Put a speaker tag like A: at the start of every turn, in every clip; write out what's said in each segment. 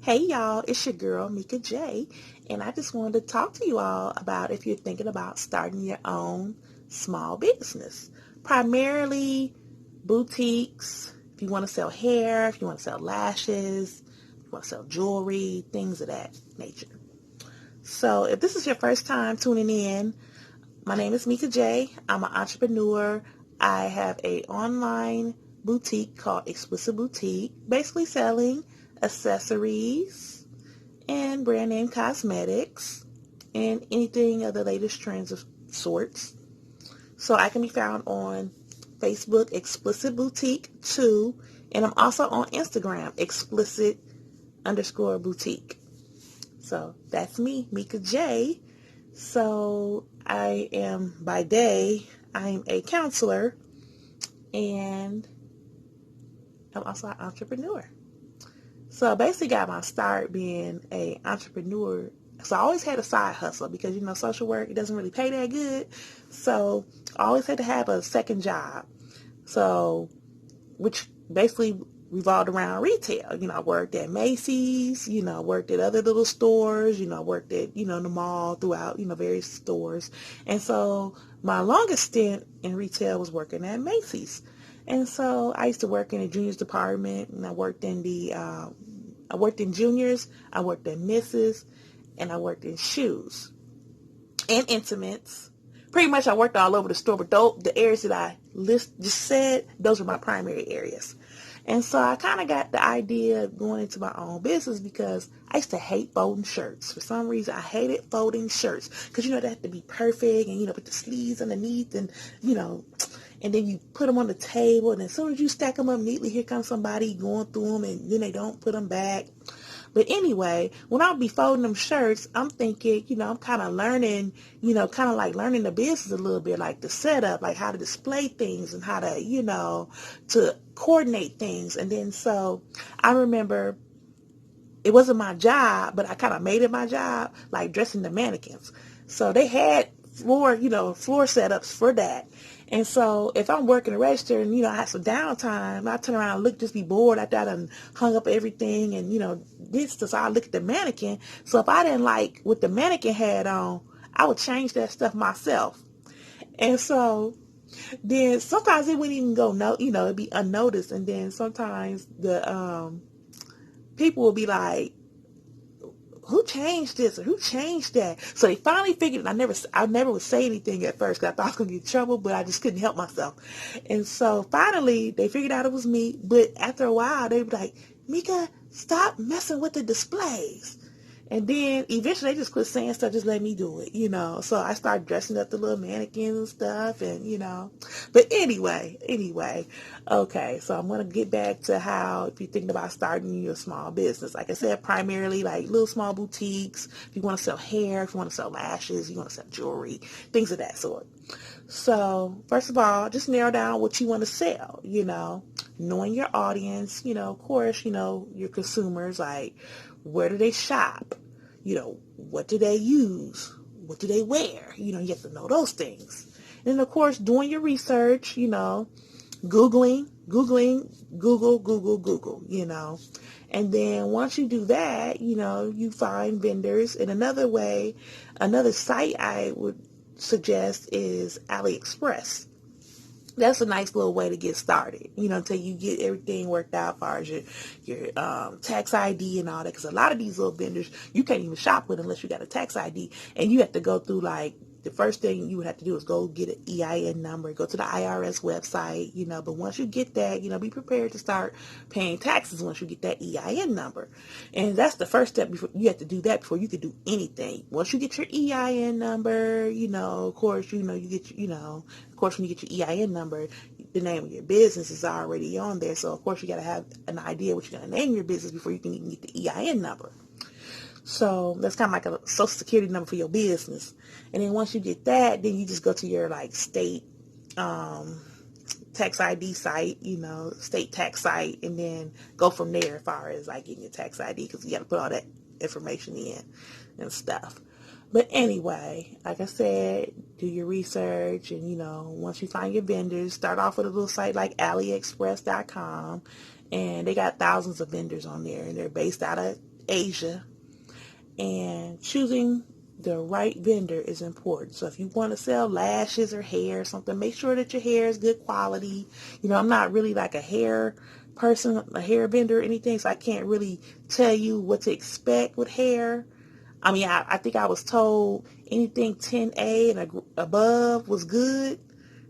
A: Hey y'all, it's your girl Mika J, and I just wanted to talk to you all about if you're thinking about starting your own small business. Primarily boutiques, if you want to sell hair, if you want to sell lashes, if you want to sell jewelry, things of that nature. So if this is your first time tuning in, my name is Mika J. I'm an entrepreneur. I have an online boutique called Explicit Boutique, basically selling accessories and brand name cosmetics and anything of the latest trends of sorts. So I can be found on Facebook, Explicit Boutique 2, and I'm also on Instagram, Explicit_Boutique. So that's me, Mika J. So I am, by day, I'm a counselor, and I'm also an entrepreneur. So I basically got my start being an entrepreneur. So I always had a side hustle because, social work, it doesn't really pay that good. So I always had to have a second job. So, which basically revolved around retail. I worked at Macy's, worked at other little stores, worked at, the mall throughout, various stores. And so my longest stint in retail was working at Macy's. And so I used to work in the juniors department, and I worked in juniors, I worked in misses, and I worked in shoes and intimates. Pretty much I worked all over the store, but the areas that I just said, those were my primary areas. And so I kind of got the idea of going into my own business because I used to hate folding shirts. For some reason, I hated folding shirts because, they have to be perfect and, with the sleeves underneath and, and then you put them on the table, and as soon as you stack them up neatly, here comes somebody going through them, and then they don't put them back. But anyway, when I'll be folding them shirts, I'm thinking, I'm kind of learning, kind of like learning the business a little bit, like the setup, like how to display things and how to, to coordinate things. And then so I remember it wasn't my job, but I kind of made it my job, like dressing the mannequins. So they had floor setups for that. And so if I'm working the register and, I have some downtime, I turn around and look, just be bored after I done hung up everything and, did stuff. So I look at the mannequin. So if I didn't like what the mannequin had on, I would change that stuff myself. And so then sometimes it wouldn't even go, it'd be unnoticed. And then sometimes the people will be like, who changed this or who changed that? So they finally figured it. I never would say anything at first because I thought I was going to get in trouble, but I just couldn't help myself. And so finally they figured out it was me. But after a while, they were like, Mika, stop messing with the displays. And then eventually they just quit saying stuff, just let me do it, So I started dressing up the little mannequins and stuff and, But anyway, okay, so I'm going to get back to how, if you're thinking about starting your small business, like I said, primarily like little small boutiques, if you want to sell hair, if you want to sell lashes, you want to sell jewelry, things of that sort. So first of all, just narrow down what you want to sell, knowing your audience, of course, your consumers, like where do they shop? What do they use? What do they wear? You have to know those things. And of course, doing your research, Googling, Google, And then once you do that, you find vendors. And another site I would suggest is Aliexpress. That's a nice little way to get started, until you get everything worked out as far as your tax ID and all that. Because a lot of these little vendors, you can't even shop with unless you got a tax ID. And you have to go through, like, the first thing you would have to do is go get an EIN number, go to the IRS website, But once you get that, be prepared to start paying taxes once you get that EIN number. And that's the first step. Before you have to do that before you can do anything. Once you get your EIN number, of course, you get, of course, when you get your EIN number, the name of your business is already on there. So, of course, you got to have an idea what you're going to name your business before you can even get the EIN number. So that's kind of like a social security number for your business. And then once you get that, then you just go to your like state tax ID site, state tax site, and then go from there as far as like getting your tax ID, because you got to put all that information in and stuff. But anyway, like I said, do your research, and once you find your vendors, start off with a little site like Aliexpress.com, and they got thousands of vendors on there, and they're based out of Asia, and choosing the right vendor is important. So if you want to sell lashes or hair or something, make sure that your hair is good quality. I'm not really like a hair person, a hair vendor or anything, so I can't really tell you what to expect with hair. I think I was told anything 10A and above was good.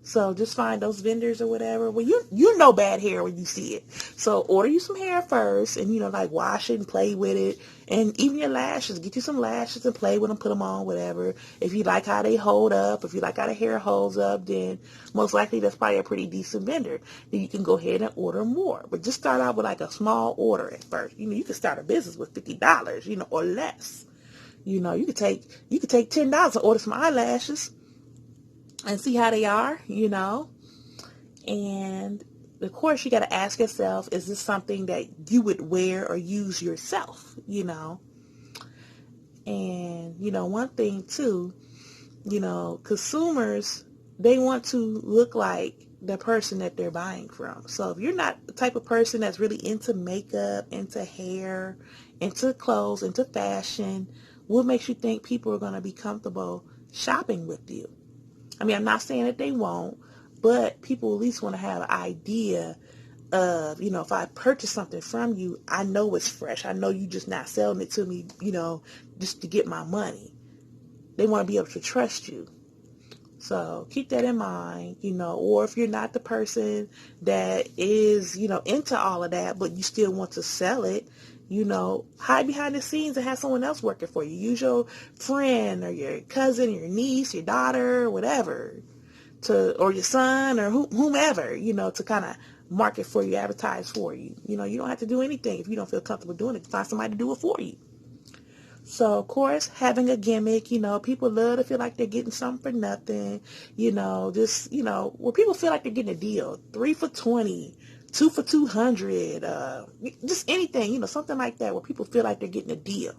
A: So just find those vendors or whatever. Well, you know bad hair when you see it. So order you some hair first and, like wash it and play with it. And even your lashes, get you some lashes and play with them, put them on, whatever. If you like how they hold up, if you like how the hair holds up, then most likely that's probably a pretty decent vendor. Then you can go ahead and order more. But just start out with like a small order at first. You can start a business with $50, or less. You could take $10 and order some eyelashes and see how they are, And of course, you got to ask yourself, is this something that you would wear or use yourself, And, one thing too, consumers, they want to look like the person that they're buying from. So if you're not the type of person that's really into makeup, into hair, into clothes, into fashion, what makes you think people are going to be comfortable shopping with you? I'm not saying that they won't, but people at least want to have an idea of, if I purchase something from you, I know it's fresh. I know you just not selling it to me, just to get my money. They want to be able to trust you. So keep that in mind, or if you're not the person that is, into all of that, but you still want to sell it, hide behind the scenes and have someone else working for you. Use your friend or your cousin, your niece, your daughter, whatever, or your son or whomever, to kind of market for you, advertise for you. You don't have to do anything if you don't feel comfortable doing it. Find somebody to do it for you. So, of course, having a gimmick, people love to feel like they're getting something for nothing, where people feel like they're getting a deal, 3 for $20, 2 for $200, just anything, something like that, where people feel like they're getting a deal.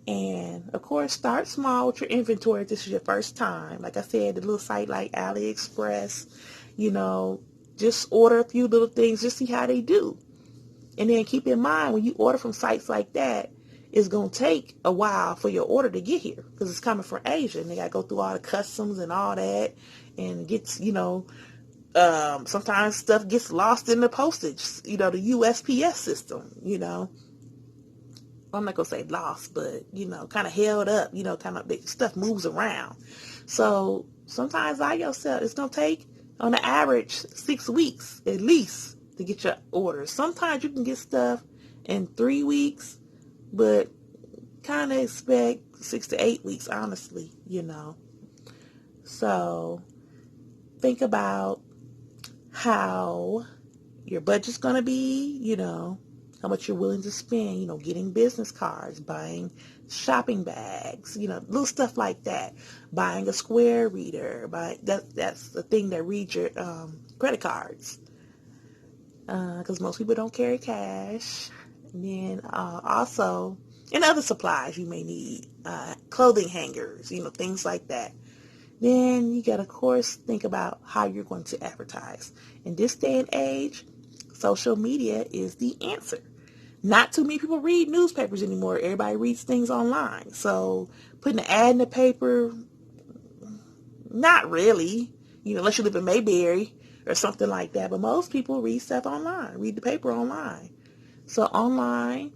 A: And, of course, start small with your inventory if this is your first time. Like I said, the little site like Aliexpress, just order a few little things, just see how they do. And then keep in mind, when you order from sites like that, it's going to take a while for your order to get here because it's coming from Asia and they got to go through all the customs and all that, and gets, sometimes stuff gets lost in the postage, the USPS system, I'm not going to say lost, but, kind of held up, kind of stuff moves around. So sometimes by yourself, it's going to take on the average 6 weeks at least to get your orders. Sometimes you can get stuff in 3 weeks, but kind of expect 6 to 8 weeks, honestly, So think about how your budget's going to be, how much you're willing to spend, getting business cards, buying shopping bags, little stuff like that, buying a square reader, that's the thing that reads your credit cards, because most people don't carry cash. And then also, and other supplies you may need, clothing hangers, things like that. Then you got to, of course, think about how you're going to advertise. In this day and age, social media is the answer. Not too many people read newspapers anymore. Everybody reads things online. So putting an ad in the paper, not really, unless you live in Mayberry or something like that. But most people read stuff online, read the paper online. So online,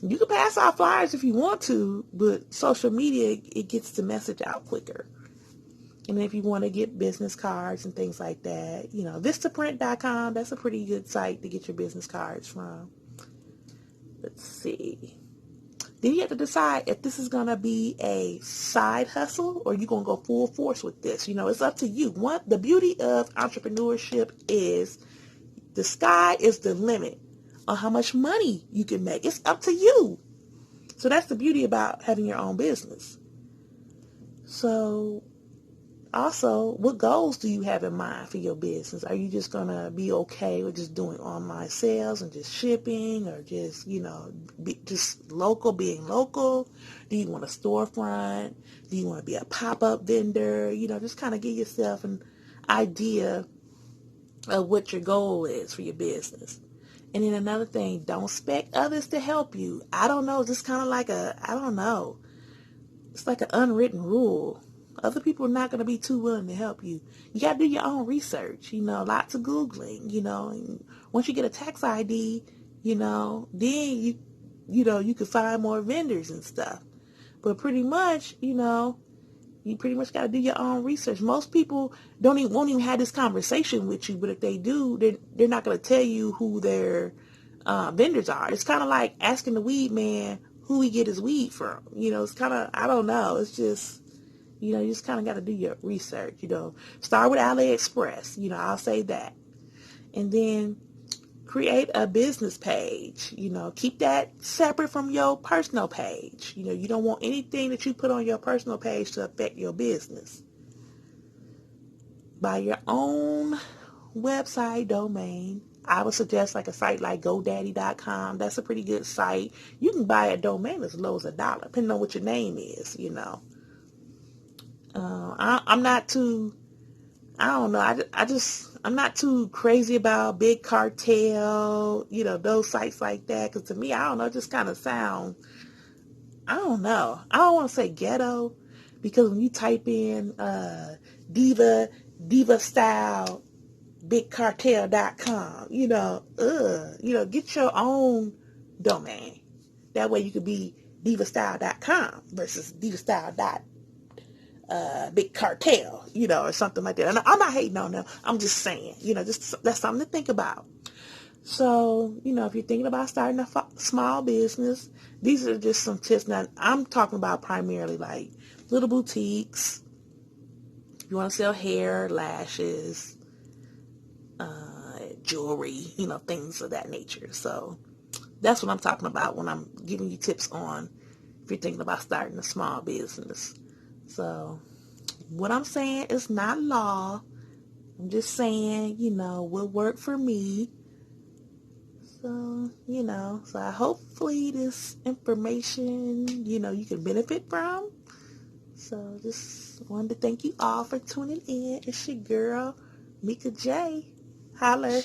A: you can pass out flyers if you want to, but social media, it gets the message out quicker. And if you want to get business cards and things like that, Vistaprint.com, that's a pretty good site to get your business cards from. Let's see. Then you have to decide if this is going to be a side hustle or you're going to go full force with this. It's up to you. The beauty of entrepreneurship is the sky is the limit on how much money you can make. It's up to you. So that's the beauty about having your own business. So also, what goals do you have in mind for your business? Are you just going to be okay with just doing online sales and just shipping, or just, just being local? Do you want a storefront? Do you want to be a pop-up vendor? Just kind of give yourself an idea of what your goal is for your business. And then another thing, don't expect others to help you. I don't know, just kind of like I don't know. It's like an unwritten rule. Other people are not going to be too willing to help you. You got to do your own research, lots of Googling, and once you get a tax ID, then you can find more vendors and stuff. But pretty much, you pretty much got to do your own research. Most people won't even have this conversation with you, but if they do, they're not going to tell you who their vendors are. It's kind of like asking the weed man who he get his weed from. It's kind of, I don't know. It's just, you just kind of got to do your research. Start with Aliexpress. I'll say that, and then create a business page. Keep that separate from your personal page. You don't want anything that you put on your personal page to affect your business. Buy your own website domain. I would suggest like a site like GoDaddy.com. That's a pretty good site. You can buy a domain as low as $1, depending on what your name is, I'm not too, I don't know. I'm not too crazy about Big Cartel, those sites like that. Because to me, I don't know, it just kind of sound, I don't know. I don't want to say ghetto, because when you type in diva style bigcartel.com, get your own domain. That way you could be divastyle.com versus big cartel, or something like that. And I'm not hating on them. I'm just saying, just that's something to think about. So, if you're thinking about starting a small business, these are just some tips. Now, I'm talking about primarily like little boutiques. If you want to sell hair, lashes, jewelry, things of that nature. So that's what I'm talking about when I'm giving you tips on if you're thinking about starting a small business. So what I'm saying is not law. I'm just saying, will work for me. So, so hopefully this information, you can benefit from. So just wanted to thank you all for tuning in. It's your girl, Mika J. Holler.